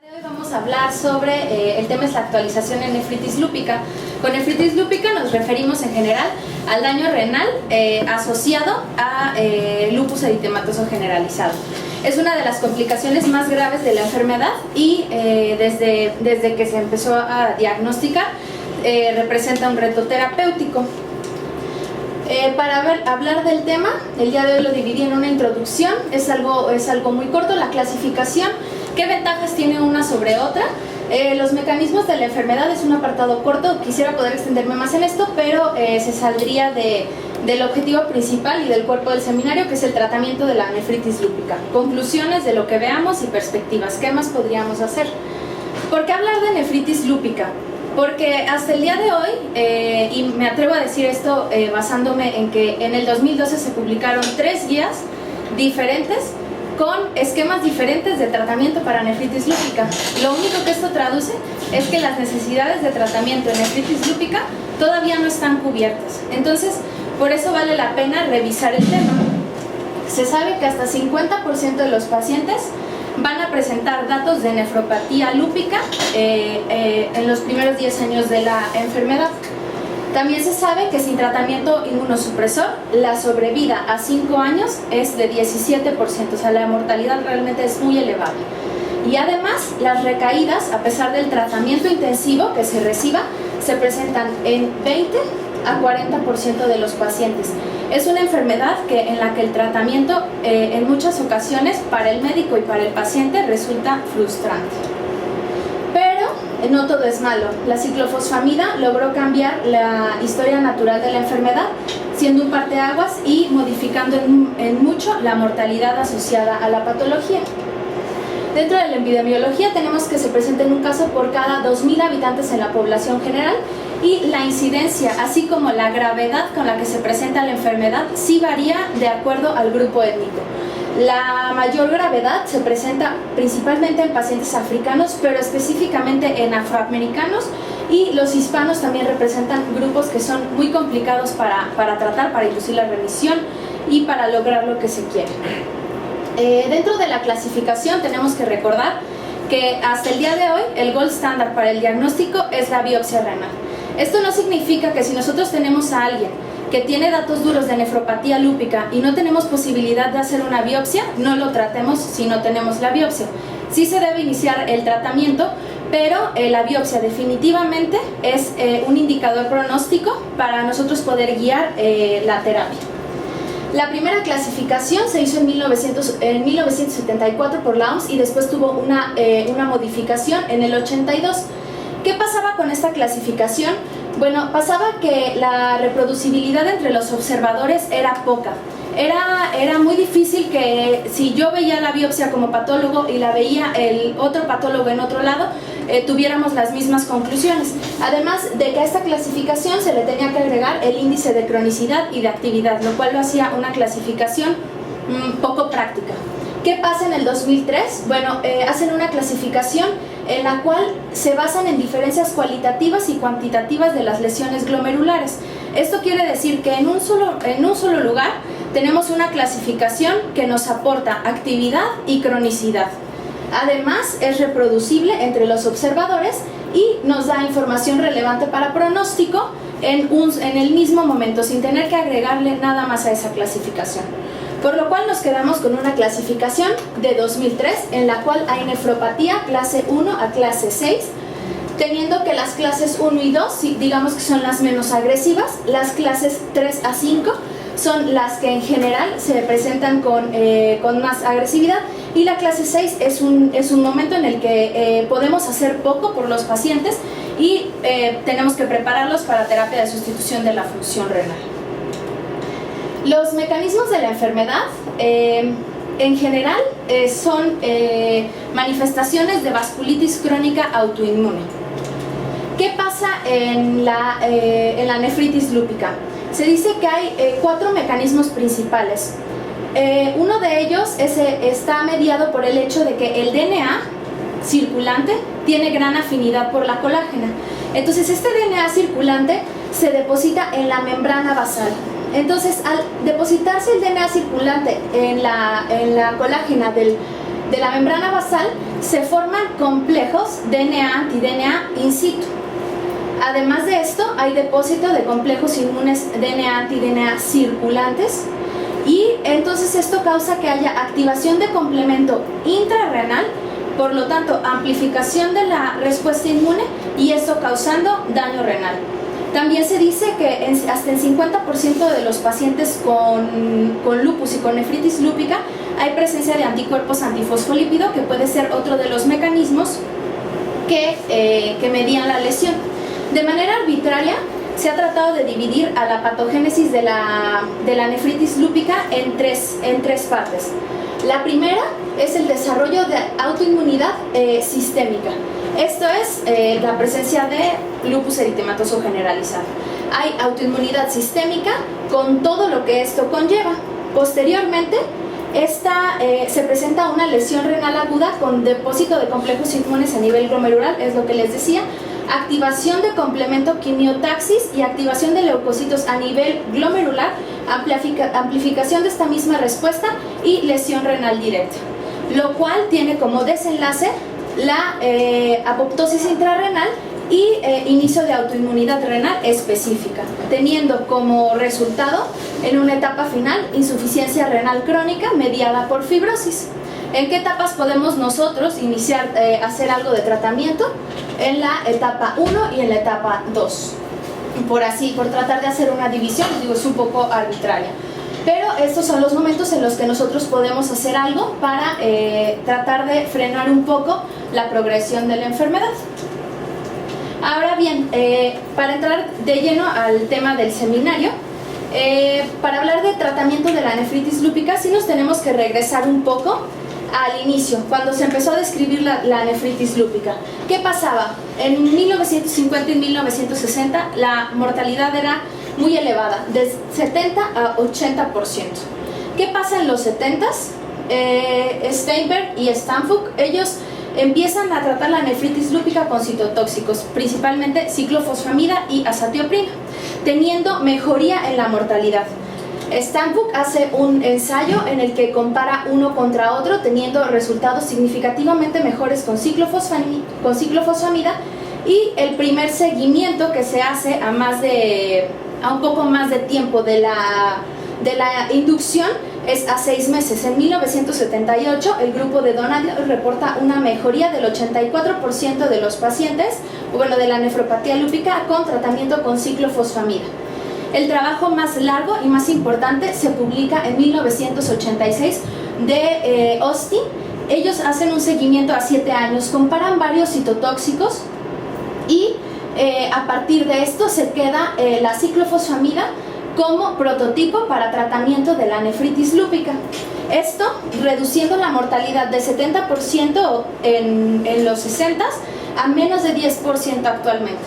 Hoy vamos a hablar sobre el tema es la actualización en nefritis lúpica. Con nefritis lúpica nos referimos en general al daño renal asociado a lupus eritematoso generalizado. Es una de las complicaciones más graves de la enfermedad y desde que se empezó a diagnosticar representa un reto terapéutico. Para hablar del tema, el día de hoy lo dividí en una introducción, es algo muy corto, la clasificación, qué ventajas tiene una sobre otra, los mecanismos de la enfermedad es un apartado corto, quisiera poder extenderme más en esto, pero se saldría del objetivo principal y del cuerpo del seminario, que es el tratamiento de la nefritis lúpica. Conclusiones de lo que veamos y perspectivas, ¿qué más podríamos hacer? ¿Por qué hablar de nefritis lúpica? Porque hasta el día de hoy, y me atrevo a decir esto basándome en que en el 2012 se publicaron 3 guías diferentes con esquemas diferentes de tratamiento para nefritis lúpica. Lo único que esto traduce es que las necesidades de tratamiento en nefritis lúpica todavía no están cubiertas. Entonces, por eso vale la pena revisar el tema. Se sabe que hasta 50% de los pacientes van a presentar datos de nefropatía lúpica en los primeros 10 años de la enfermedad. También se sabe que sin tratamiento inmunosupresor, la sobrevida a 5 años es de 17%, o sea, la mortalidad realmente es muy elevada. Y además, las recaídas, a pesar del tratamiento intensivo que se reciba, se presentan en 20 a 40% de los pacientes. Es una enfermedad en la que el tratamiento en muchas ocasiones para el médico y para el paciente resulta frustrante. Pero no todo es malo. La ciclofosfamida logró cambiar la historia natural de la enfermedad, siendo un parteaguas y modificando en mucho la mortalidad asociada a la patología. Dentro de la epidemiología tenemos que se presenta en un caso por cada 2.000 habitantes en la población general y la incidencia, así como la gravedad con la que se presenta la enfermedad, sí varía de acuerdo al grupo étnico. La mayor gravedad se presenta principalmente en pacientes africanos, pero específicamente en afroamericanos, y los hispanos también representan grupos que son muy complicados para tratar, para inducir la remisión y para lograr lo que se quiere. Dentro de la clasificación tenemos que recordar que hasta el día de hoy el gold standard para el diagnóstico es la biopsia renal. Esto no significa que si nosotros tenemos a alguien que tiene datos duros de nefropatía lúpica y no tenemos posibilidad de hacer una biopsia, no lo tratemos si no tenemos la biopsia. Sí se debe iniciar el tratamiento, pero la biopsia definitivamente es un indicador pronóstico para nosotros poder guiar la terapia. La primera clasificación se hizo en 1974 por la OMS y después tuvo una modificación en el 82. ¿Qué pasaba con esta clasificación? Bueno, pasaba que la reproducibilidad entre los observadores era poca. Era muy difícil que si yo veía la biopsia como patólogo y la veía el otro patólogo en otro lado, tuviéramos las mismas conclusiones. Además de que a esta clasificación se le tenía que agregar el índice de cronicidad y de actividad, lo cual lo hacía una clasificación poco práctica. ¿Qué pasa en el 2003? Bueno, hacen una clasificación en la cual se basan en diferencias cualitativas y cuantitativas de las lesiones glomerulares. Esto quiere decir que en un solo lugar tenemos una clasificación que nos aporta actividad y cronicidad. Además, es reproducible entre los observadores y nos da información relevante para pronóstico en el mismo momento, sin tener que agregarle nada más a esa clasificación. Por lo cual nos quedamos con una clasificación de 2003 en la cual hay nefropatía clase 1 a clase 6, teniendo que las clases 1 y 2, digamos que son las menos agresivas, las clases 3 a 5 son las que en general se presentan con más agresividad, y la clase 6 es un momento en el que podemos hacer poco por los pacientes y tenemos que prepararlos para terapia de sustitución de la función renal. Los mecanismos de la enfermedad en general son manifestaciones de vasculitis crónica autoinmune. ¿Qué pasa en la nefritis lúpica? Se dice que hay 4 mecanismos principales. Uno de ellos está mediado por el hecho de que el DNA circulante tiene gran afinidad por la colágena. Entonces este DNA circulante se deposita en la membrana basal. Entonces, al depositarse el DNA circulante en la colágena de la membrana basal, se forman complejos DNA-anti-DNA in situ. Además de esto, hay depósito de complejos inmunes DNA-anti-DNA circulantes, y entonces esto causa que haya activación de complemento intrarrenal, por lo tanto amplificación de la respuesta inmune, y esto causando daño renal. También se dice que hasta el 50% de los pacientes con lupus y con nefritis lúpica hay presencia de anticuerpos antifosfolípido, que puede ser otro de los mecanismos que median la lesión. De manera arbitraria, se ha tratado de dividir a la patogénesis de la nefritis lúpica en tres partes. La primera es el desarrollo de autoinmunidad sistémica. Esto es la presencia de lupus eritematoso generalizado. Hay autoinmunidad sistémica con todo lo que esto conlleva. Posteriormente, se presenta una lesión renal aguda con depósito de complejos inmunes a nivel glomerular, es lo que les decía, activación de complemento quimiotaxis y activación de leucocitos a nivel glomerular, amplificación de esta misma respuesta y lesión renal directa, lo cual tiene como desenlace la apoptosis intrarrenal y inicio de autoinmunidad renal específica, teniendo como resultado en una etapa final insuficiencia renal crónica mediada por fibrosis. ¿En qué etapas podemos nosotros iniciar hacer algo de tratamiento? En la etapa 1 y en la etapa 2. Por tratar de hacer una división, es un poco arbitraria. Pero estos son los momentos en los que nosotros podemos hacer algo para tratar de frenar un poco la progresión de la enfermedad. Ahora bien, para entrar de lleno al tema del seminario, para hablar de tratamiento de la nefritis lúpica, sí nos tenemos que regresar un poco al inicio, cuando se empezó a describir la nefritis lúpica. ¿Qué pasaba? En 1950 y 1960 la mortalidad era muy elevada, de 70 a 80%. ¿Qué pasa en los 70s? Steinberg y Stanford, ellos empiezan a tratar la nefritis lúpica con citotóxicos, principalmente ciclofosfamida y azatioprina, teniendo mejoría en la mortalidad. Stanford hace un ensayo en el que compara uno contra otro, teniendo resultados significativamente mejores con ciclofosfamida, y el primer seguimiento que se hace a un poco más de tiempo de la inducción es a 6 meses. En 1978 el grupo de Donald reporta una mejoría del 84% de los pacientes, de la nefropatía lúpica con tratamiento con ciclofosfamida. El trabajo más largo y más importante se publica en 1986 de Austin. Ellos hacen un seguimiento a 7 años, comparan varios citotóxicos y a partir de esto se queda la ciclofosfamida como prototipo para tratamiento de la nefritis lúpica. Esto reduciendo la mortalidad de 70% en los 60s a menos de 10% actualmente.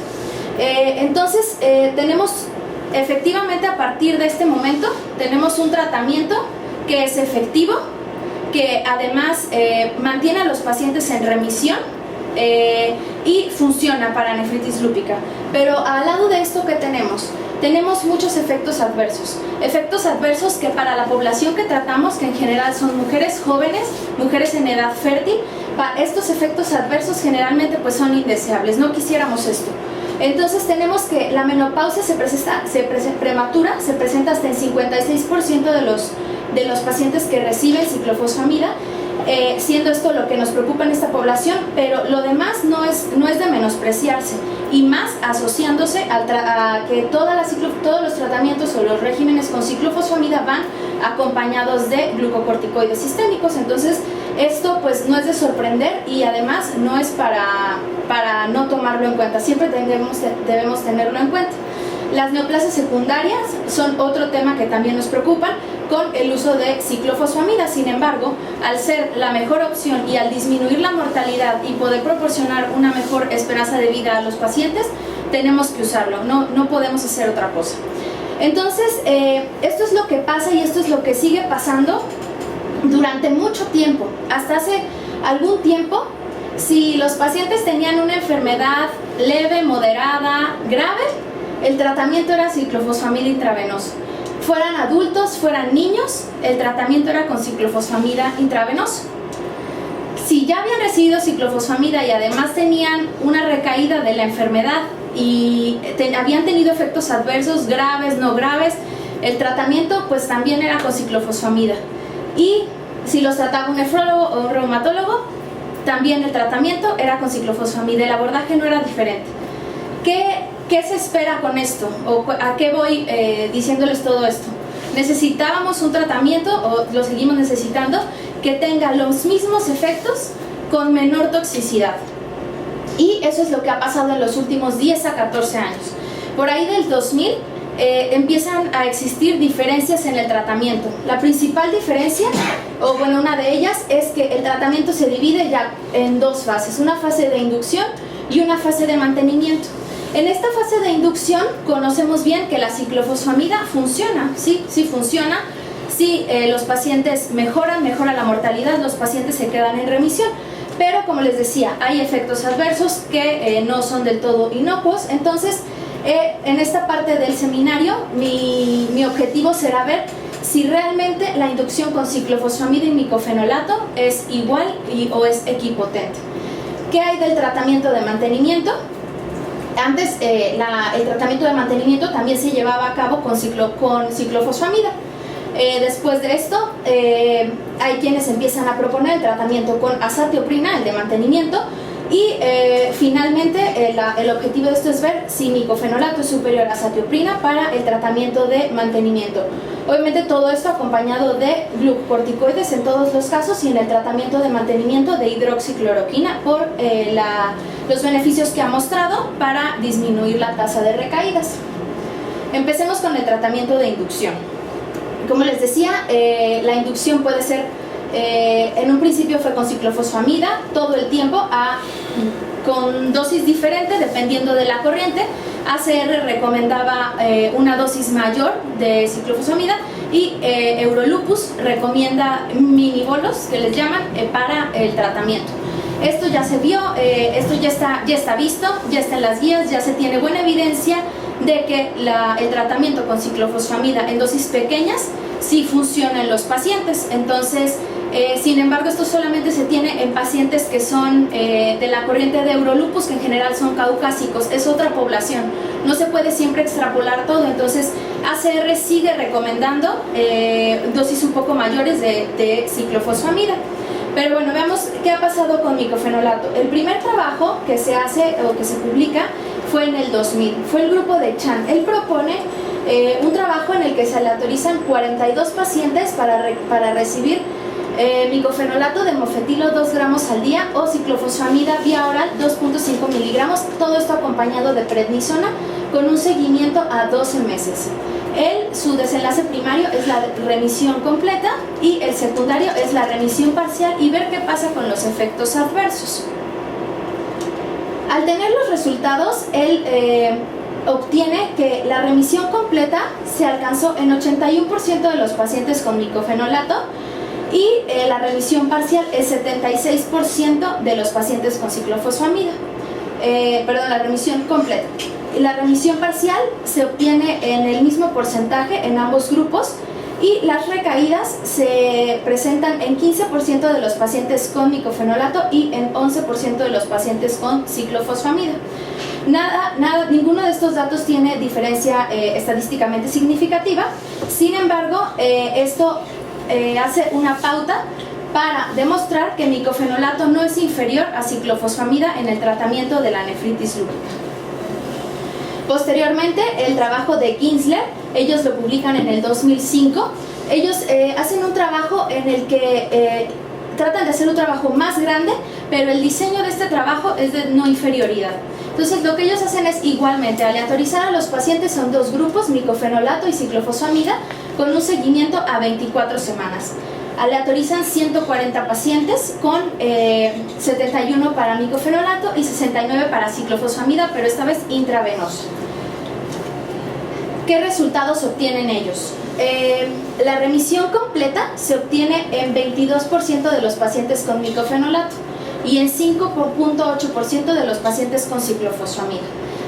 Entonces tenemos efectivamente, a partir de este momento tenemos un tratamiento que es efectivo, que además mantiene a los pacientes en remisión y funciona para nefritis lúpica. Pero al lado de esto, ¿qué tenemos? Tenemos muchos efectos adversos que para la población que tratamos, que en general son mujeres jóvenes, mujeres en edad fértil, estos efectos adversos generalmente pues son indeseables, no quisiéramos esto. Entonces tenemos que la menopausia prematura se presenta hasta en 56% de los pacientes que reciben ciclofosfamida, siendo esto lo que nos preocupa en esta población, pero lo demás no es de menospreciarse, y más asociándose a que todos los tratamientos o los regímenes con ciclofosfamida van acompañados de glucocorticoides sistémicos. Entonces esto pues no es de sorprender, y además no es para no tomarlo en cuenta, siempre debemos tenerlo en cuenta. Las neoplasias secundarias son otro tema que también nos preocupan con el uso de ciclofosfamida. Sin embargo, al ser la mejor opción y al disminuir la mortalidad y poder proporcionar una mejor esperanza de vida a los pacientes, tenemos que usarlo, no podemos hacer otra cosa. Entonces, esto es lo que pasa y esto es lo que sigue pasando durante mucho tiempo. Hasta hace algún tiempo, si los pacientes tenían una enfermedad leve, moderada, grave, el tratamiento era ciclofosfamida intravenosa. Fueran adultos, fueran niños, el tratamiento era con ciclofosfamida intravenosa. Si ya habían recibido ciclofosfamida y además tenían una recaída de la enfermedad y habían tenido efectos adversos graves, no graves, el tratamiento pues también era con ciclofosfamida. Y si los trataba un nefrólogo o un reumatólogo, también el tratamiento era con ciclofosfamida. El abordaje no era diferente. ¿Qué se espera con esto? ¿O a qué voy diciéndoles todo esto? Necesitábamos un tratamiento, o lo seguimos necesitando, que tenga los mismos efectos con menor toxicidad. Y eso es lo que ha pasado en los últimos 10 a 14 años. Por ahí del 2000 empiezan a existir diferencias en el tratamiento. La principal diferencia, o bueno, una de ellas, es que el tratamiento se divide ya en dos fases, una fase de inducción y una fase de mantenimiento. En esta fase de inducción conocemos bien que la ciclofosfamida funciona, sí funciona, sí, los pacientes mejora la mortalidad, los pacientes se quedan en remisión, pero como les decía, hay efectos adversos que no son del todo inocuos. Entonces, en esta parte del seminario, mi objetivo será ver si realmente la inducción con ciclofosfamida y micofenolato es igual o es equipotente. ¿Qué hay del tratamiento de mantenimiento? Antes el tratamiento de mantenimiento también se llevaba a cabo con ciclofosfamida. Después de esto, hay quienes empiezan a proponer el tratamiento con azatioprina, el de mantenimiento, y finalmente el objetivo de esto es ver si micofenolato es superior a azatioprina para el tratamiento de mantenimiento. Obviamente todo esto acompañado de glucocorticoides en todos los casos, y en el tratamiento de mantenimiento de hidroxicloroquina por los beneficios que ha mostrado para disminuir la tasa de recaídas. Empecemos con el tratamiento de inducción. Como les decía, la inducción puede ser, en un principio fue con ciclofosfamida todo el tiempo, con dosis diferente dependiendo de la corriente. ACR recomendaba una dosis mayor de ciclofosfamida y Eurolupus recomienda minibolos, que les llaman, para el tratamiento. Esto ya se vio, esto ya está visto, ya está en las guías, ya se tiene buena evidencia de que el tratamiento con ciclofosfamida en dosis pequeñas sí funciona en los pacientes. Entonces, sin embargo, esto solamente se tiene en pacientes que son de la corriente de Eurolupus, que en general son caucásicos, es otra población, no se puede siempre extrapolar todo. Entonces ACR sigue recomendando dosis un poco mayores de ciclofosfamida. Pero bueno, veamos qué ha pasado con micofenolato. El primer trabajo que se hace o que se publica fue en el 2000, fue el grupo de Chan. Él propone un trabajo en el que se aleatorizan 42 pacientes para recibir micofenolato de mofetilo 2 gramos al día o ciclofosfamida vía oral 2.5 miligramos, todo esto acompañado de prednisona con un seguimiento a 12 meses. Su desenlace primario es la remisión completa y el secundario es la remisión parcial, y ver qué pasa con los efectos adversos. Al tener los resultados, él obtiene que la remisión completa se alcanzó en 81% de los pacientes con micofenolato, y la remisión parcial es 76% de los pacientes con ciclofosfamida. La remisión completa. La remisión parcial se obtiene en el mismo porcentaje en ambos grupos, y las recaídas se presentan en 15% de los pacientes con micofenolato y en 11% de los pacientes con ciclofosfamida. Ninguno de estos datos tiene diferencia estadísticamente significativa. Sin embargo, esto hace una pauta para demostrar que micofenolato no es inferior a ciclofosfamida en el tratamiento de la nefritis lúpica. Posteriormente, el trabajo de Ginsler, ellos lo publican en el 2005. Ellos hacen un trabajo en el que tratan de hacer un trabajo más grande, pero el diseño de este trabajo es de no inferioridad. Entonces, lo que ellos hacen es igualmente aleatorizar a los pacientes en dos grupos, micofenolato y ciclofosfamida, con un seguimiento a 24 semanas. Aleatorizan 140 pacientes con 71 para micofenolato y 69 para ciclofosfamida, pero esta vez intravenoso. ¿Qué resultados obtienen ellos? La remisión completa se obtiene en 22% de los pacientes con micofenolato y en 5.8% de los pacientes con ciclofosfamida.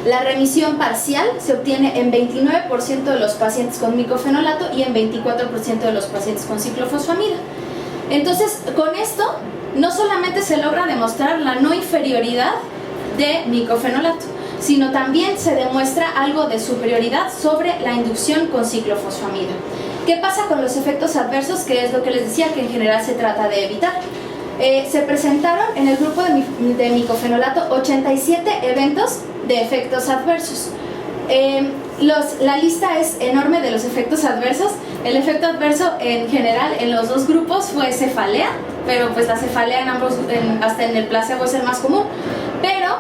La remisión parcial se obtiene en 29% de los pacientes con micofenolato y en 24% de los pacientes con ciclofosfamida. Entonces, con esto no solamente se logra demostrar la no inferioridad de micofenolato, sino también se demuestra algo de superioridad sobre la inducción con ciclofosfamida. ¿Qué pasa con los efectos adversos? Que es lo que les decía, que en general se trata de evitar. Se presentaron en el grupo de micofenolato 87 eventos de efectos adversos. La lista es enorme de los efectos adversos. El efecto adverso en general en los dos grupos fue cefalea, pero pues la cefalea en ambos, hasta en el placebo es el más común. Pero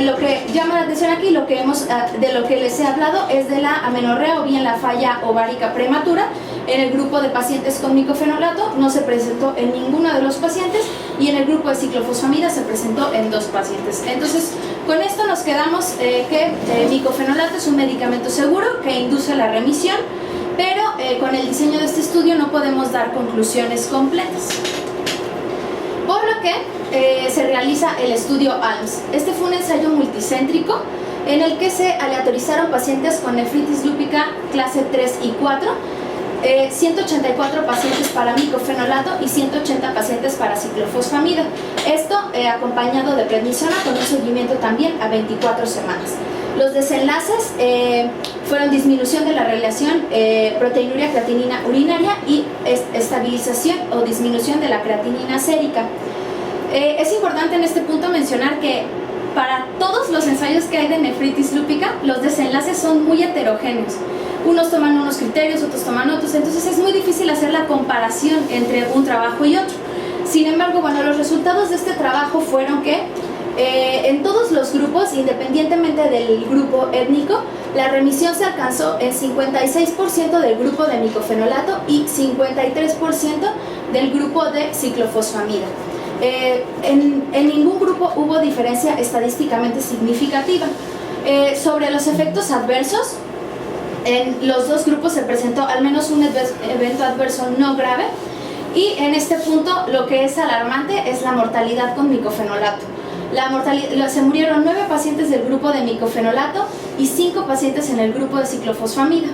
lo que llama la atención aquí, de lo que les he hablado, es de la amenorrea o bien la falla ovárica prematura. En el grupo de pacientes con micofenolato no se presentó en ninguno de los pacientes, y en el grupo de ciclofosfamida se presentó en 2 pacientes. Entonces, con esto nos quedamos que micofenolato es un medicamento seguro que induce la remisión, pero con el diseño de este estudio no podemos dar conclusiones completas. Por lo que se realiza el estudio ALMS. Este fue un ensayo multicéntrico en el que se aleatorizaron pacientes con nefritis lúpica clase 3 y 4, 184 pacientes para micofenolato y 180 pacientes para ciclofosfamida. Esto acompañado de prednisona con un seguimiento también a 24 semanas. Los desenlaces fueron disminución de la relación proteinuria creatinina urinaria y estabilización o disminución de la creatinina sérica. Es importante en este punto mencionar que para todos los ensayos que hay de nefritis lúpica, los desenlaces son muy heterogéneos. Unos toman unos criterios, otros toman otros, entonces es muy difícil hacer la comparación entre un trabajo y otro. Sin embargo, bueno, los resultados de este trabajo fueron que en todos los grupos, independientemente del grupo étnico, la remisión se alcanzó en 56% del grupo de micofenolato y 53% del grupo de ciclofosfamida. En ningún grupo hubo diferencia estadísticamente significativa. Sobre los efectos adversos, en los 2 grupos se presentó al menos un evento adverso no grave, y en este punto lo que es alarmante es la mortalidad con micofenolato. Se murieron 9 pacientes del grupo de micofenolato y 5 pacientes en el grupo de ciclofosfamida.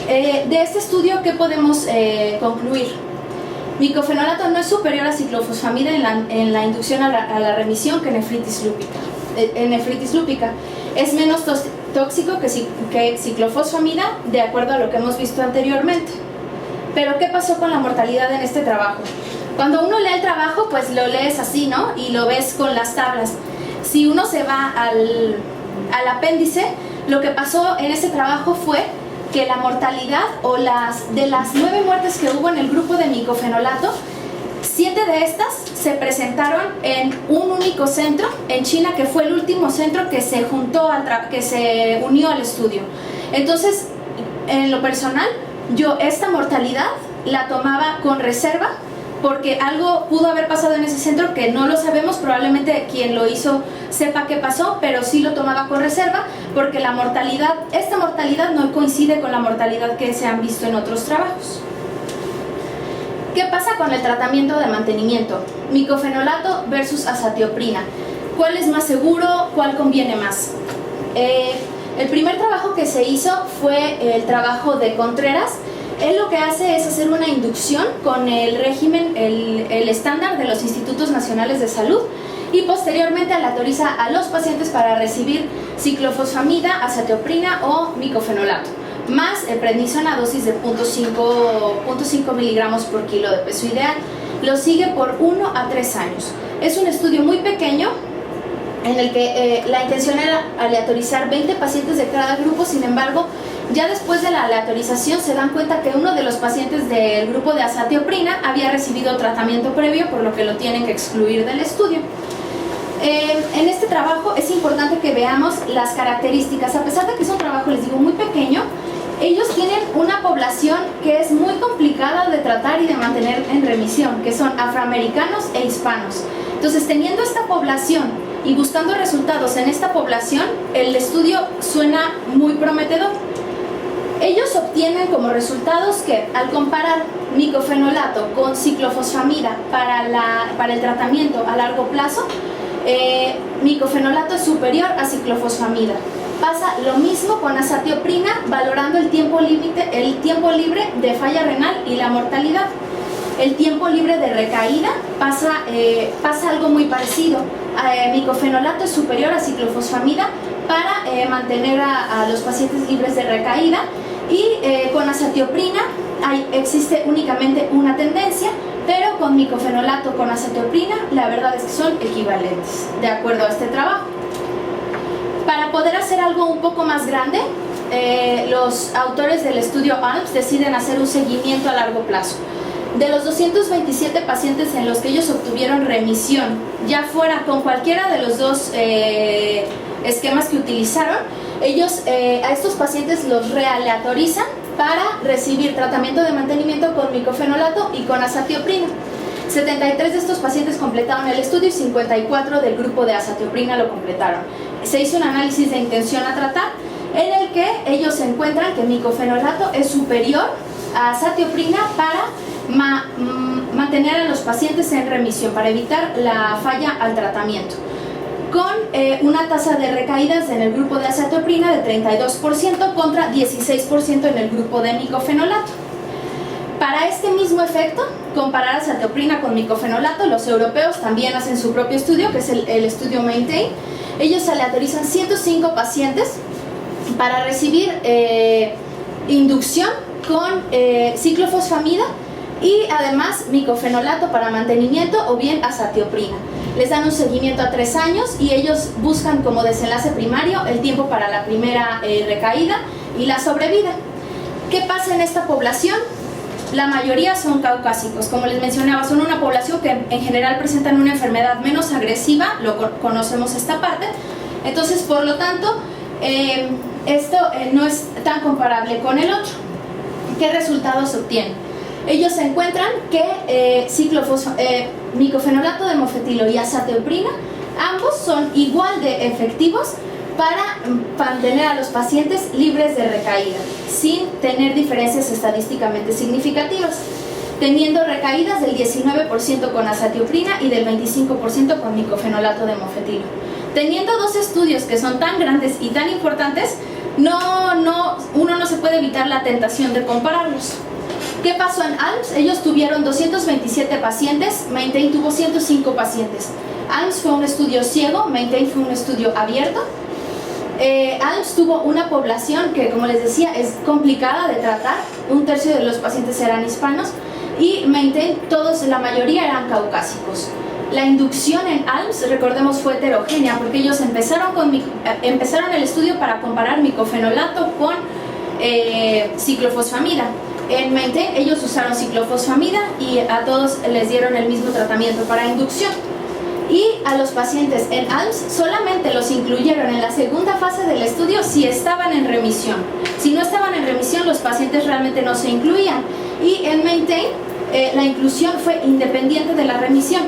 De este estudio, ¿qué podemos concluir? Micofenolato no es superior a ciclofosfamida en la inducción a la remisión que nefritis lúpica. Es menos tóxico que ciclofosfamida, de acuerdo a lo que hemos visto anteriormente. Pero ¿qué pasó con la mortalidad en este trabajo? Cuando uno lee el trabajo, pues lo lees así, ¿no? Y lo ves con las tablas. Si uno se va al apéndice, lo que pasó en ese trabajo fue que la mortalidad de las 9 muertes que hubo en el grupo de micofenolato, 7 de estas se presentaron en un único centro en China, que fue el último centro que se unió al estudio. Entonces, en lo personal, yo esta mortalidad la tomaba con reserva, porque algo pudo haber pasado en ese centro que no lo sabemos, probablemente quien lo hizo sepa qué pasó, pero sí lo tomaba con reserva, porque esta mortalidad no coincide con la mortalidad que se han visto en otros trabajos. ¿Qué pasa con el tratamiento de mantenimiento? Micofenolato versus azatioprina. ¿Cuál es más seguro? ¿Cuál conviene más? El primer trabajo que se hizo fue el trabajo de Contreras. Él lo que hace es hacer una inducción con el régimen, el estándar de los Institutos Nacionales de Salud, y posteriormente aleatoriza a los pacientes para recibir ciclofosfamida, azatioprina o micofenolato, más prednisona a dosis de 0.5 miligramos por kilo de peso ideal. Lo sigue por 1 a 3 años. Es un estudio muy pequeño en el que la intención era aleatorizar 20 pacientes de cada grupo. Sin embargo, ya después de la aleatorización se dan cuenta que uno de los pacientes del grupo de azatioprina había recibido tratamiento previo, por lo que lo tienen que excluir del estudio. En este trabajo es importante que veamos las características. A pesar de que es un trabajo, les digo, muy pequeño, ellos tienen una población que es muy complicada de tratar y de mantener en remisión, que son afroamericanos e hispanos. Entonces, teniendo esta población y buscando resultados en esta población, el estudio suena muy prometedor. Ellos obtienen como resultados que, al comparar micofenolato con ciclofosfamida para el tratamiento a largo plazo, micofenolato es superior a ciclofosfamida. Pasa lo mismo con azatioprina, valorando el tiempo libre de falla renal y la mortalidad. el tiempo libre de recaída pasa algo muy parecido. Micofenolato es superior a ciclofosfamida para mantener a los pacientes libres de recaída, y con azatioprina existe únicamente una tendencia, pero con micofenolato con azatioprina la verdad es que son equivalentes, de acuerdo a este trabajo. Para poder hacer algo un poco más grande, los autores del estudio ALMS deciden hacer un seguimiento a largo plazo. De los 227 pacientes en los que ellos obtuvieron remisión, ya fuera con cualquiera de los dos esquemas que utilizaron, ellos a estos pacientes los realeatorizan para recibir tratamiento de mantenimiento con micofenolato y con azatioprina. 73 de estos pacientes completaron el estudio y 54 del grupo de azatioprina lo completaron. Se hizo un análisis de intención a tratar en el que ellos encuentran que micofenolato es superior a azatioprina para mantener a los pacientes en remisión, para evitar la falla al tratamiento, con una tasa de recaídas en el grupo de azatioprina de 32% contra 16% en el grupo de micofenolato. Para este mismo efecto, comparar azatioprina con micofenolato, los europeos también hacen su propio estudio, que es el estudio MAINTAIN. Ellos aleatorizan 105 pacientes para recibir inducción con ciclofosfamida y además micofenolato para mantenimiento o bien azatioprina. Les dan un seguimiento a 3 años y ellos buscan como desenlace primario el tiempo para la primera recaída y la sobrevida. ¿Qué pasa en esta población? La mayoría son caucásicos, como les mencionaba, son una población que en general presentan una enfermedad menos agresiva, conocemos esta parte, entonces por lo tanto esto no es tan comparable con el otro. ¿Qué resultados se obtienen? Ellos encuentran que micofenolato de mofetilo y azatioprina ambos son igual de efectivos para mantener a los pacientes libres de recaída, sin tener diferencias estadísticamente significativas, teniendo recaídas del 19% con azatioprina y del 25% con micofenolato de mofetilo. Teniendo dos estudios que son tan grandes y tan importantes, uno no se puede evitar la tentación de compararlos. ¿Qué pasó en ALMS? Ellos tuvieron 227 pacientes, MAINTAIN tuvo 105 pacientes. ALMS fue un estudio ciego, MAINTAIN fue un estudio abierto. ALMS tuvo una población que, como les decía, es complicada de tratar, 1/3 de los pacientes eran hispanos, y MAINTAIN, la mayoría eran caucásicos. La inducción en ALMS, recordemos, fue heterogénea, porque ellos empezaron el estudio para comparar micofenolato con ciclofosfamida. En MAINTAIN ellos usaron ciclofosfamida y a todos les dieron el mismo tratamiento para inducción. Y a los pacientes en ALMS solamente los incluyeron en la segunda fase del estudio si estaban en remisión. Si no estaban en remisión, los pacientes realmente no se incluían. Y en MAINTAIN la inclusión fue independiente de la remisión.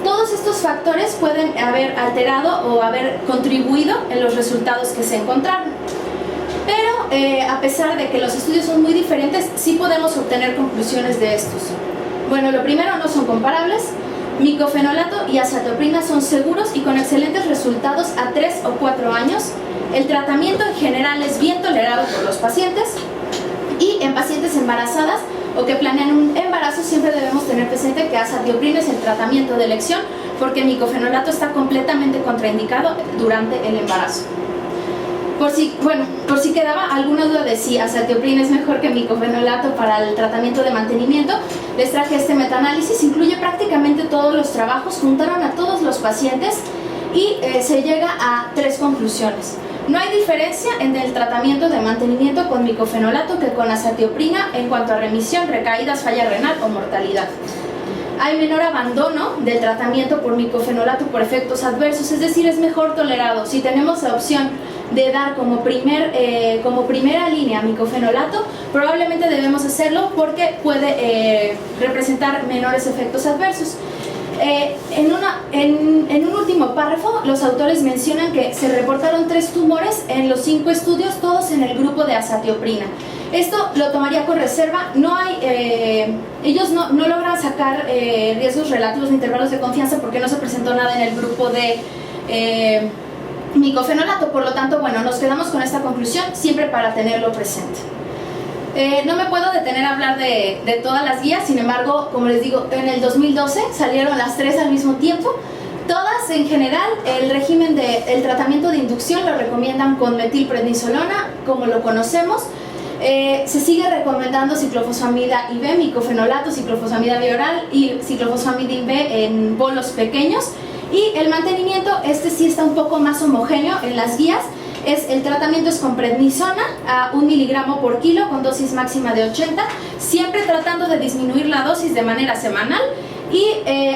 Todos estos factores pueden haber alterado o haber contribuido en los resultados que se encontraron. Pero a pesar de que los estudios son muy diferentes, sí podemos obtener conclusiones de estos. Bueno, lo primero, no son comparables. Micofenolato y azatioprina son seguros y con excelentes resultados a 3 o 4 años. El tratamiento en general es bien tolerado por los pacientes, y en pacientes embarazadas o que planean un embarazo siempre debemos tener presente que azatioprina es el tratamiento de elección, porque micofenolato está completamente contraindicado durante el embarazo. Por si quedaba alguna duda de si azatioprina es mejor que micofenolato para el tratamiento de mantenimiento, les traje este metaanálisis. Incluye prácticamente todos los trabajos, juntaron a todos los pacientes y se llega a 3 conclusiones. No hay diferencia en el tratamiento de mantenimiento con micofenolato que con azatioprina en cuanto a remisión, recaídas, falla renal o mortalidad. Hay menor abandono del tratamiento por micofenolato por efectos adversos, es decir, es mejor tolerado. Si tenemos la opción de dar como primera línea micofenolato, probablemente debemos hacerlo porque puede representar menores efectos adversos. En un último párrafo, los autores mencionan que se reportaron 3 tumores en los 5 estudios, todos en el grupo de azatioprina. Esto lo tomaría con reserva. Ellos no logran sacar riesgos relativos de intervalos de confianza porque no se presentó nada en el grupo de micofenolato. Por lo tanto, bueno, nos quedamos con esta conclusión siempre para tenerlo presente. No me puedo detener a hablar de todas las guías, sin embargo, como les digo, en el 2012 salieron las 3 al mismo tiempo. Todas, en general, el régimen del tratamiento de inducción lo recomiendan con metilprednisolona, como lo conocemos. Se sigue recomendando ciclofosfamida IV, micofenolato, ciclofosfamida bioral y ciclofosfamida IV en bolos pequeños. Y el mantenimiento, sí está un poco más homogéneo en las guías. El tratamiento es con prednisona a 1 miligramo por kilo con dosis máxima de 80, siempre tratando de disminuir la dosis de manera semanal y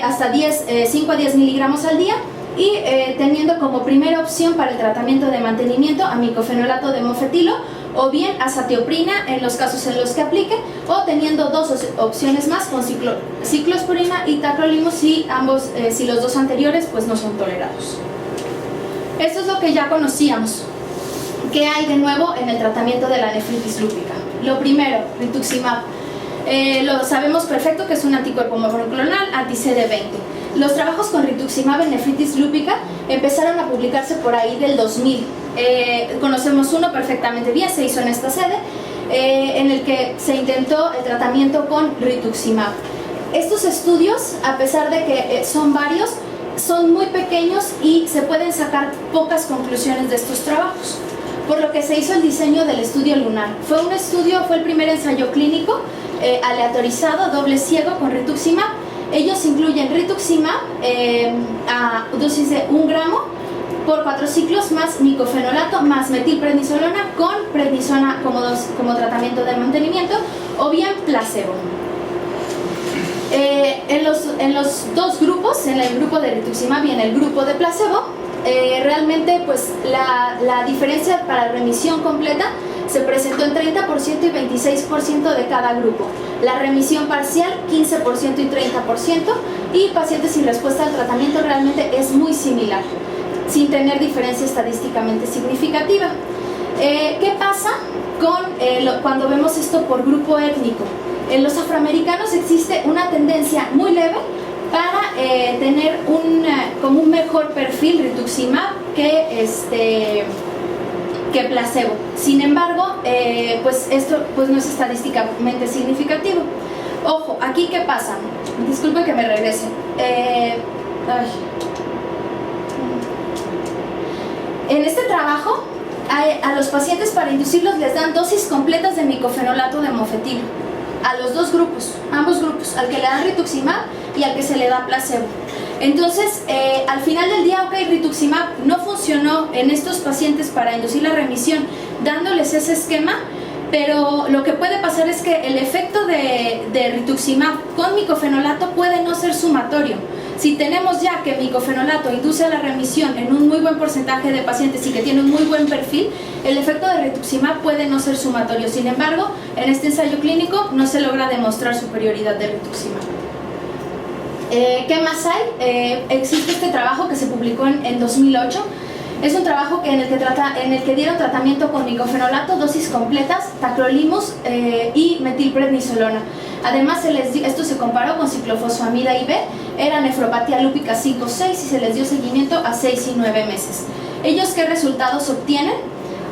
hasta 5 a 10 miligramos al día, y teniendo como primera opción para el tratamiento de mantenimiento a micofenolato de mofetilo o bien azatioprina en los casos en los que aplique, o teniendo 2 opciones más con ciclosporina y tacrolimus si los 2 anteriores pues no son tolerados. Esto es lo que ya conocíamos. ¿Qué hay de nuevo en el tratamiento de la nefritis lúpica? Lo primero, rituximab. Lo sabemos perfecto que es un anticuerpo monoclonal anti-CD20. Los trabajos con rituximab en nefritis lúpica empezaron a publicarse por ahí del 2000. Conocemos uno perfectamente bien, se hizo en esta sede, en el que se intentó el tratamiento con rituximab. Estos estudios, a pesar de que son varios, son muy pequeños y se pueden sacar pocas conclusiones de estos trabajos, por lo que se hizo el diseño del estudio lunar. Fue el primer ensayo clínico aleatorizado, doble ciego, con rituximab. Ellos incluyen rituximab a dosis de 1 gramo por 4 ciclos más micofenolato más metilprednisolona con prednisona como tratamiento de mantenimiento, o bien placebo. En los 2 grupos, en el grupo de rituximab y en el grupo de placebo, realmente pues la diferencia para remisión completa se presentó en 30% y 26% de cada grupo. La remisión parcial 15% y 30%, y pacientes sin respuesta al tratamiento realmente es muy similar, sin tener diferencia estadísticamente significativa. ¿Qué pasa cuando vemos esto por grupo étnico? En los afroamericanos existe una tendencia muy leve para tener como un mejor perfil rituximab que placebo. Sin embargo, pues esto pues no es estadísticamente significativo. Ojo, aquí ¿qué pasa? Disculpe que me regrese. En este trabajo, a los pacientes para inducirlos les dan dosis completas de micofenolato de mofetilo. A los 2 grupos, ambos grupos, al que le dan rituximab y al que se le da placebo. Entonces, al final del día, rituximab no funcionó en estos pacientes para inducir la remisión dándoles ese esquema, pero lo que puede pasar es que el efecto de rituximab con micofenolato puede no ser sumatorio. Si tenemos ya que micofenolato induce la remisión en un muy buen porcentaje de pacientes y que tiene un muy buen perfil, el efecto de rituximab puede no ser sumatorio. Sin embargo, en este ensayo clínico no se logra demostrar superioridad de rituximab. ¿Qué más hay? Existe este trabajo que se publicó en 2008. Es un trabajo en el que dieron tratamiento con micofenolato, dosis completas, tacrolimus y metilprednisolona. Además, esto se comparó con ciclofosfamida IV, era nefropatía lúpica 5-6 y se les dio seguimiento a 6 y 9 meses. ¿Ellos qué resultados obtienen?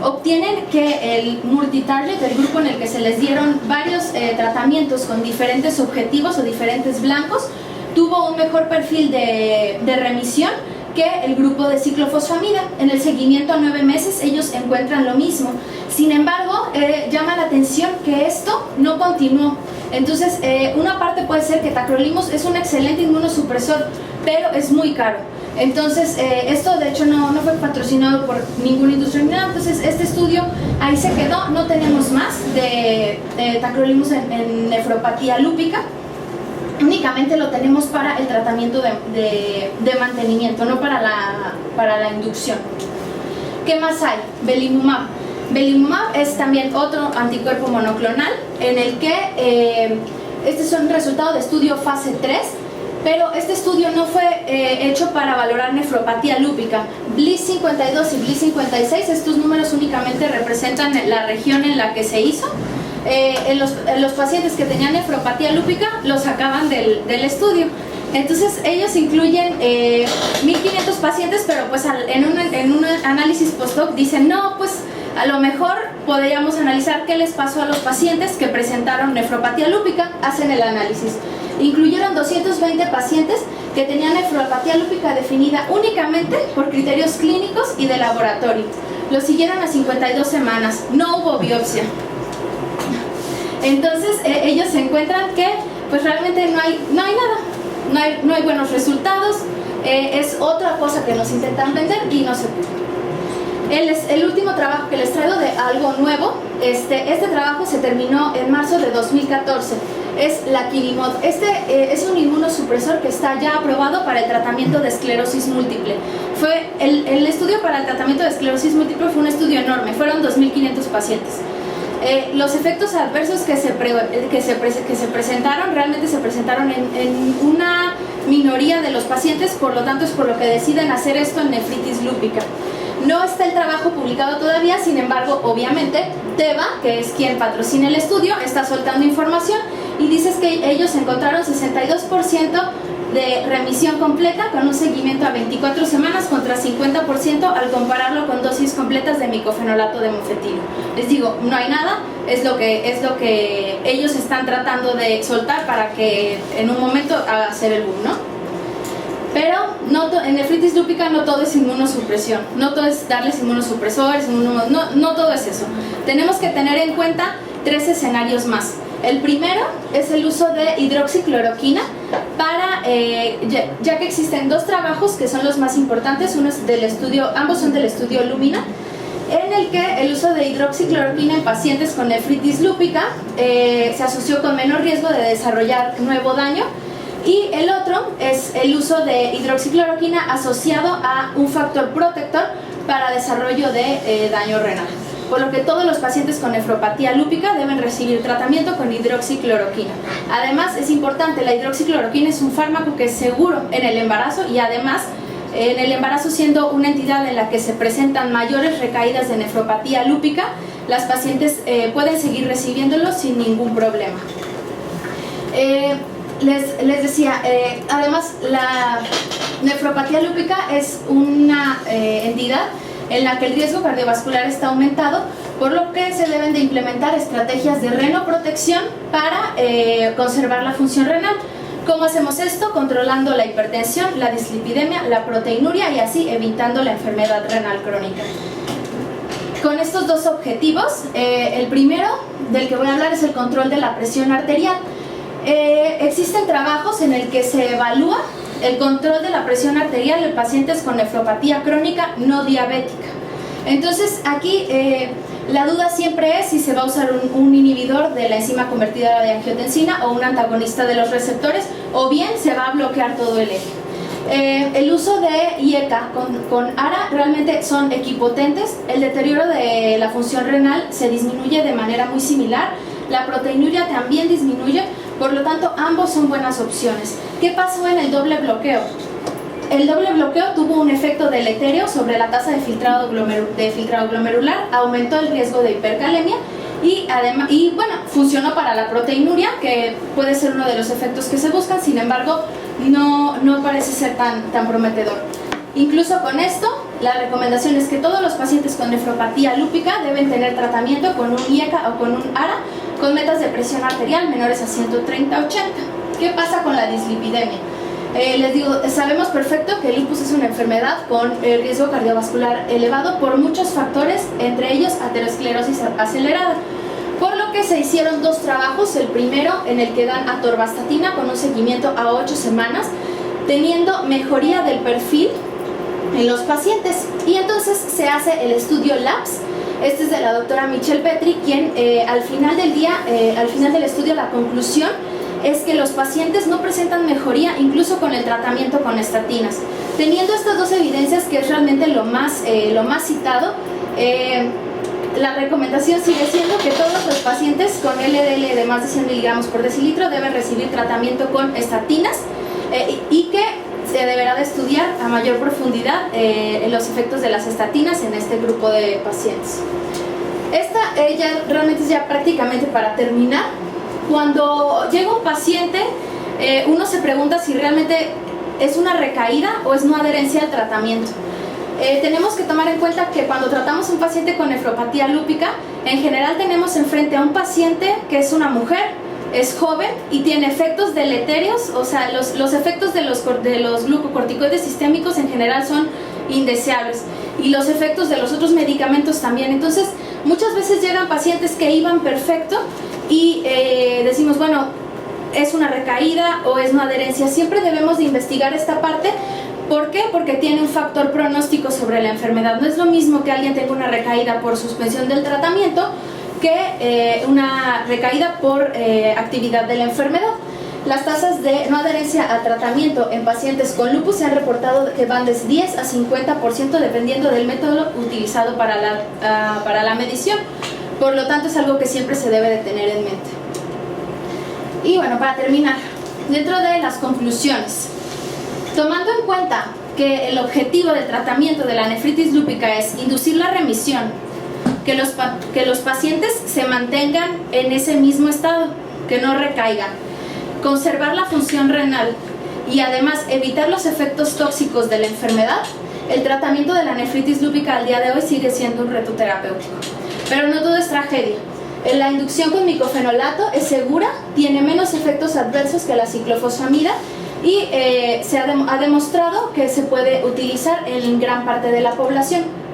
Obtienen que el multitarget, el grupo en el que se les dieron varios tratamientos con diferentes objetivos o diferentes blancos, tuvo un mejor perfil de remisión que el grupo de ciclofosfamida. En el seguimiento a 9 meses ellos encuentran lo mismo. Sin embargo, llama la atención que esto no continuó. Entonces, una parte puede ser que tacrolimus es un excelente inmunosupresor, pero es muy caro. Entonces, esto de hecho no fue patrocinado por ninguna industria ni nada. Entonces, este estudio ahí se quedó. No tenemos más de tacrolimus en nefropatía lúpica. Únicamente lo tenemos para el tratamiento de mantenimiento, no para la inducción. ¿Qué más hay? Belimumab. Belimumab es también otro anticuerpo monoclonal en el que este es un resultado de estudio fase 3, pero este estudio no fue hecho para valorar nefropatía lúpica. BLyS52 y BLyS56, estos números únicamente representan la región en la que se hizo. En los pacientes que tenían nefropatía lúpica los sacaban del estudio. Entonces ellos incluyen 1.500 pacientes, pero pues en un análisis post-hoc dicen no, pues A lo mejor podríamos analizar qué les pasó a los pacientes que presentaron nefropatía lúpica. Hacen el análisis. Incluyeron 220 pacientes que tenían nefropatía lúpica definida únicamente por criterios clínicos y de laboratorio. Lo siguieron a 52 semanas, no hubo biopsia. Entonces ellos se encuentran que pues realmente no hay nada, no hay buenos resultados, es otra cosa que nos intentan vender y no se puede. El último trabajo que les traigo de algo nuevo, este trabajo se terminó en marzo de 2014, es la Laquinimod. Es un inmunosupresor que está ya aprobado para el tratamiento de esclerosis múltiple. El estudio para el tratamiento de esclerosis múltiple fue un estudio enorme, fueron 2.500 pacientes. Los efectos adversos que se presentaron realmente se presentaron en una minoría de los pacientes, por lo tanto es por lo que deciden hacer esto en nefritis lúpica. No está el trabajo publicado todavía, sin embargo, obviamente, Teva, que es quien patrocina el estudio, está soltando información y dices que ellos encontraron 62% de remisión completa con un seguimiento a 24 semanas contra 50% al compararlo con dosis completas de micofenolato de mofetilo. Les digo, no hay nada, es lo que ellos están tratando de soltar para que en un momento haga hacer el boom, ¿no? Pero en nefritis lúpica no todo es inmunosupresión, no todo es darles inmunosupresores, no todo es eso. Tenemos que tener en cuenta 3 escenarios más. El primero es el uso de hidroxicloroquina para, ya que existen 2 trabajos que son los más importantes, uno es del estudio, ambos son del estudio Lumina, en el que el uso de hidroxicloroquina en pacientes con nefritis lúpica se asoció con menor riesgo de desarrollar nuevo daño. Y el otro es el uso de hidroxicloroquina asociado a un factor protector para desarrollo de daño renal. Por lo que todos los pacientes con nefropatía lúpica deben recibir tratamiento con hidroxicloroquina. Además, es importante, la hidroxicloroquina es un fármaco que es seguro en el embarazo y además en el embarazo, siendo una entidad en la que se presentan mayores recaídas de nefropatía lúpica, las pacientes pueden seguir recibiéndolo sin ningún problema. Les decía, además la nefropatía lúpica es una entidad en la que el riesgo cardiovascular está aumentado, por lo que se deben de implementar estrategias de renoprotección para conservar la función renal. ¿Cómo hacemos esto? Controlando la hipertensión, la dislipidemia, la proteinuria y así evitando la enfermedad renal crónica. Con estos 2 objetivos, el primero del que voy a hablar es el control de la presión arterial. Existen trabajos en el que se evalúa el control de la presión arterial en pacientes con nefropatía crónica no diabética. Entonces aquí la duda siempre es si se va a usar un inhibidor de la enzima convertidora de angiotensina o un antagonista de los receptores, o bien se va a bloquear todo el eje. El uso de IECA con ARA realmente son equipotentes. El deterioro de la función renal se disminuye de manera muy similar, la proteinuria también disminuye, por lo tanto ambos son buenas opciones. ¿Qué pasó en el doble bloqueo? El doble bloqueo tuvo un efecto deleterio sobre la tasa de filtrado glomerular, aumentó el riesgo de hipercalemia y bueno, funcionó para la proteinuria, que puede ser uno de los efectos que se buscan, sin embargo no parece ser tan prometedor. Incluso con esto, la recomendación es que todos los pacientes con nefropatía lúpica deben tener tratamiento con un IECA o con un ARA con metas de presión arterial menores a 130-80. ¿Qué pasa con la dislipidemia? Les digo, sabemos perfecto que el lupus es una enfermedad con riesgo cardiovascular elevado por muchos factores, entre ellos aterosclerosis acelerada. Por lo que se hicieron 2 trabajos, el primero en el que dan atorvastatina con un seguimiento a 8 semanas, teniendo mejoría del perfil en los pacientes, y entonces se hace el estudio LAPS. Este es de la doctora Michelle Petri, quien al final del día, al final del estudio, la conclusión es que los pacientes no presentan mejoría incluso con el tratamiento con estatinas. Teniendo estas 2 evidencias, que es realmente lo más citado, la recomendación sigue siendo que todos los pacientes con LDL de más de 100 miligramos por decilitro deben recibir tratamiento con estatinas y que se deberá de estudiar a mayor profundidad los efectos de las estatinas en este grupo de pacientes. Ella realmente es ya prácticamente para terminar. Cuando llega un paciente, uno se pregunta si realmente es una recaída o es no adherencia al tratamiento. tenemos que tomar en cuenta que cuando tratamos a un paciente con nefropatía lúpica, en general tenemos enfrente a un paciente que es una mujer, es joven y tiene efectos deleterios, o sea, los efectos de los glucocorticoides sistémicos en general son indeseables, y los efectos de los otros medicamentos también. Entonces, muchas veces llegan pacientes que iban perfecto y decimos, bueno, es una recaída o es una adherencia. Siempre debemos de investigar esta parte. ¿Por qué? Porque tiene un factor pronóstico sobre la enfermedad. No es lo mismo que alguien tenga una recaída por suspensión del tratamiento que una recaída por actividad de la enfermedad. Las tasas de no adherencia al tratamiento en pacientes con lupus se han reportado que van desde 10 a 50% dependiendo del método utilizado para la medición. Por lo tanto, es algo que siempre se debe de tener en mente. Y bueno, para terminar, dentro de las conclusiones, tomando en cuenta que el objetivo del tratamiento de la nefritis lúpica es inducir la remisión, que los pacientes se mantengan en ese mismo estado, que no recaigan, conservar la función renal y además evitar los efectos tóxicos de la enfermedad, el tratamiento de la nefritis lúpica al día de hoy sigue siendo un reto terapéutico. Pero no todo es tragedia. La inducción con micofenolato es segura, tiene menos efectos adversos que la ciclofosfamida y se ha demostrado que se puede utilizar en gran parte de la población.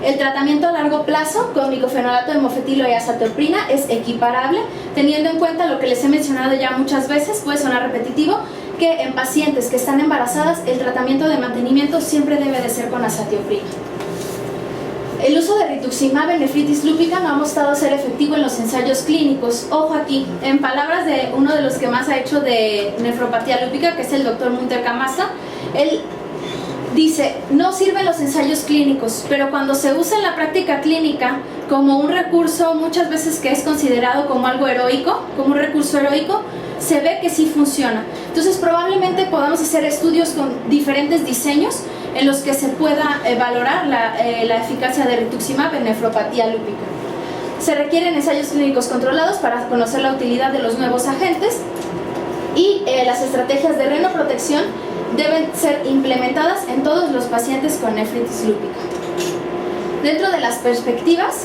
El tratamiento a largo plazo con micofenolato de mofetilo y azathioprina es equiparable, teniendo en cuenta lo que les he mencionado ya muchas veces, puede sonar repetitivo, que en pacientes que están embarazadas el tratamiento de mantenimiento siempre debe de ser con azathioprina. El uso de rituximab en nefritis lúpica no ha mostrado ser efectivo en los ensayos clínicos. Ojo aquí, en palabras de uno de los que más ha hecho de nefropatía lúpica, que es el doctor Munter Camasa, él dice, no sirven los ensayos clínicos, pero cuando se usa en la práctica clínica como un recurso, muchas veces que es considerado como algo heroico, como un recurso heroico, se ve que sí funciona. Entonces probablemente podamos hacer estudios con diferentes diseños en los que se pueda valorar la eficacia de rituximab en nefropatía lúpica. Se requieren ensayos clínicos controlados para conocer la utilidad de los nuevos agentes y las estrategias de renoprotección deben ser implementadas en todos los pacientes con nefritis lúpica. Dentro de las perspectivas,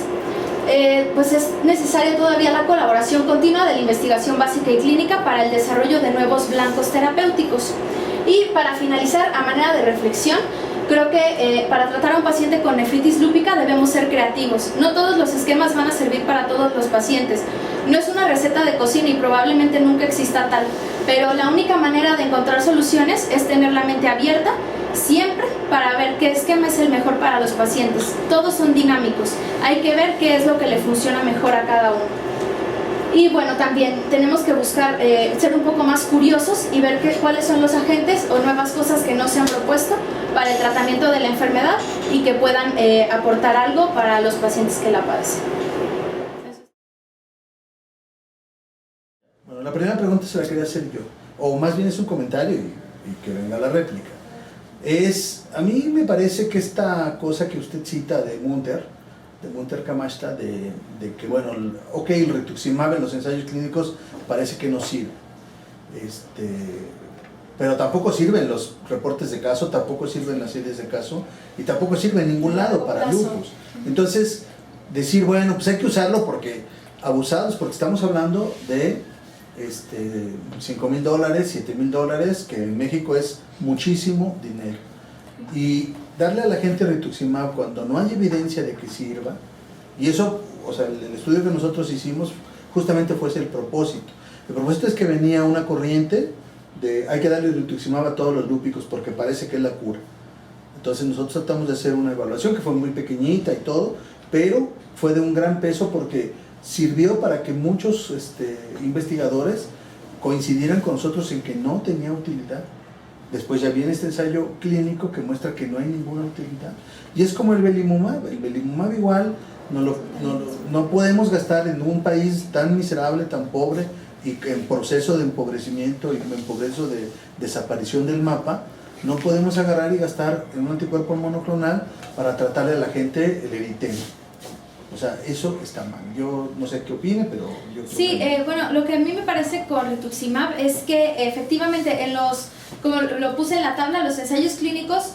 pues es necesaria todavía la colaboración continua de la investigación básica y clínica para el desarrollo de nuevos blancos terapéuticos. Y para finalizar, a manera de reflexión, creo que para tratar a un paciente con nefritis lúpica debemos ser creativos. No todos los esquemas van a servir para todos los pacientes. No es una receta de cocina y probablemente nunca exista tal, pero la única manera de encontrar soluciones es tener la mente abierta siempre para ver qué esquema es el mejor para los pacientes. Todos son dinámicos, hay que ver qué es lo que le funciona mejor a cada uno. Y bueno, también tenemos que buscar ser un poco más curiosos y ver cuáles son los agentes o nuevas cosas que no se han propuesto para el tratamiento de la enfermedad y que puedan aportar algo para los pacientes que la padecen. Bueno, la primera pregunta se la quería hacer yo, o más bien es un comentario y que venga la réplica. A mí me parece que esta cosa que usted cita de Munter Camasta, de que, bueno, ok, el rituximab en los ensayos clínicos parece que no sirve, pero tampoco sirve en los reportes de caso, tampoco sirve en las series de caso y tampoco sirve en ningún lado para lupus. Entonces, decir, bueno, pues hay que usarlo porque abusados, porque estamos hablando de $5,000, $7,000, que en México es muchísimo dinero. Y darle a la gente rituximab cuando no hay evidencia de que sirva, y eso, o sea, el estudio que nosotros hicimos justamente fue ese el propósito. El propósito es que venía una corriente de hay que darle rituximab a todos los lúpicos porque parece que es la cura. Entonces nosotros tratamos de hacer una evaluación que fue muy pequeñita y todo, pero fue de un gran peso porque sirvió para que muchos investigadores coincidieran con nosotros en que no tenía utilidad. Después ya viene este ensayo clínico que muestra que no hay ninguna utilidad. Y es como el belimumab. El belimumab igual no podemos gastar en un país tan miserable, tan pobre y en proceso de empobrecimiento y en proceso de desaparición del mapa. No podemos agarrar y gastar en un anticuerpo monoclonal para tratarle a la gente el eritema. O sea, eso está mal. Yo no sé qué opine, pero yo creo sí, bueno, lo que a mí me parece con rituximab es que efectivamente como lo puse en la tabla, los ensayos clínicos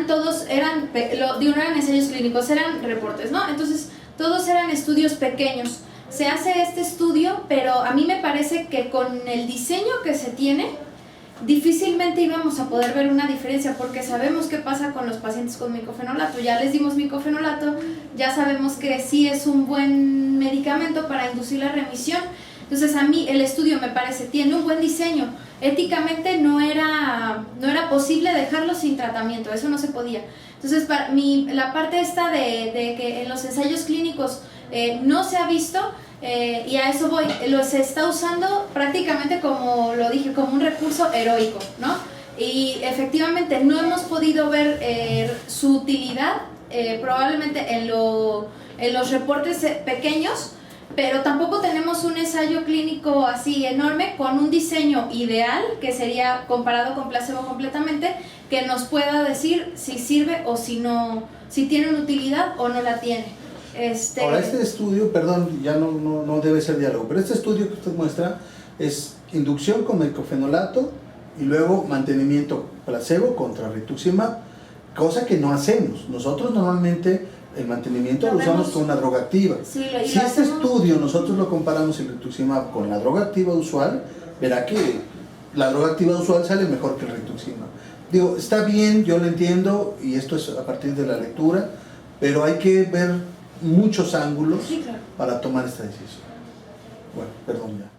todos eran, no eran ensayos clínicos, eran reportes, ¿no? Entonces, todos eran estudios pequeños. Se hace este estudio, pero a mí me parece que con el diseño que se tiene, difícilmente íbamos a poder ver una diferencia, porque sabemos qué pasa con los pacientes con micofenolato. Ya les dimos micofenolato, ya sabemos que sí es un buen medicamento para inducir la remisión. Entonces a mí el estudio me parece, tiene un buen diseño. Éticamente no era posible dejarlo sin tratamiento, eso no se podía. Entonces para mí, la parte esta de que en los ensayos clínicos no se ha visto, y a eso voy, se está usando prácticamente, como lo dije, como un recurso heroico, ¿no? Y efectivamente no hemos podido ver su utilidad, probablemente en los reportes pequeños, pero tampoco tenemos un ensayo clínico así enorme con un diseño ideal, que sería comparado con placebo completamente, que nos pueda decir si sirve o si no, si tiene una utilidad o no la tiene. Ahora, este estudio, perdón, ya no debe ser diálogo, pero este estudio que usted muestra es inducción con micofenolato y luego mantenimiento placebo contra rituximab, cosa que no hacemos. Nosotros normalmente el mantenimiento lo usamos con una droga activa. Sí, si este estudio nosotros lo comparamos el rituximab con la droga activa usual, verá que la droga activa usual sale mejor que el rituximab. Digo, está bien, yo lo entiendo, y esto es a partir de la lectura, pero hay que ver muchos ángulos, sí, claro, para tomar esta decisión. Bueno, perdón ya.